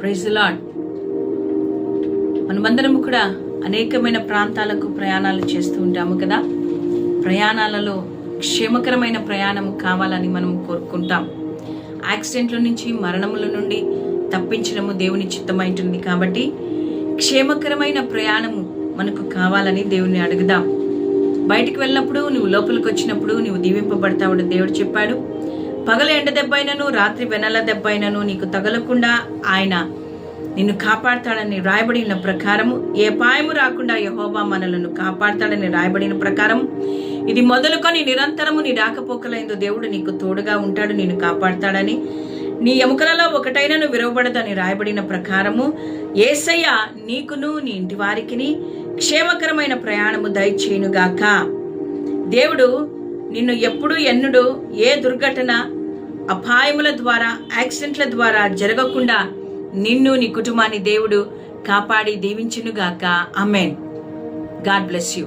Praise the lord. మనమందరం కూడా అనేకమైన ప్రాంతాలకు ప్రయాణాలు చేస్తూ ఉంటాము కదా. ప్రయాణాలలో క్షేమకరమైన ప్రయాణం కావాలని మనం కోరుకుంటాం. యాక్సిడెంట్ల నుంచి, మరణముల నుండి తప్పించడము దేవుని చిత్తమైంటుంది. కాబట్టి క్షేమకరమైన ప్రయాణము మనకు కావాలని దేవుని అడుగుదాం. బయటికి వెళ్ళినప్పుడు, నువ్వు లోపలికి వచ్చినప్పుడు నువ్వు దీవింపబడతావు. దేవుడు చెప్పాడు, పగలు ఎండ దెబ్బైనను, రాత్రి వెనల దెబ్బైనను నీకు తగలకుండా ఆయన నిన్ను కాపాడతాడని రాయబడిన ప్రకారము, ఏ పాయము రాకుండా యెహోవా మనలను కాపాడతాడని రాయబడిన ప్రకారం ఇది మొదలుకొని నిరంతరము నీ రాకపోకలైందు దేవుడు నీకు తోడుగా ఉంటాడు, నిన్ను కాపాడతాడని, నీ ఎముకలలో ఒకటైనను విరవబడదని రాయబడిన ప్రకారము యేసయ్య నీకును నీ ఇంటి వారికిని క్షేమకరమైన ప్రయాణము దయచేయునుగాక. దేవుడు నిన్ను ఎప్పుడు ఎన్నడూ ఏ దుర్ఘటన, అపాయముల ద్వారా, యాక్సిడెంట్ల ద్వారా జరగకుండా నిన్ను నీ కుటుంబాన్ని దేవుడు కాపాడి దీవించునుగాక. ఆమేన్. God bless you.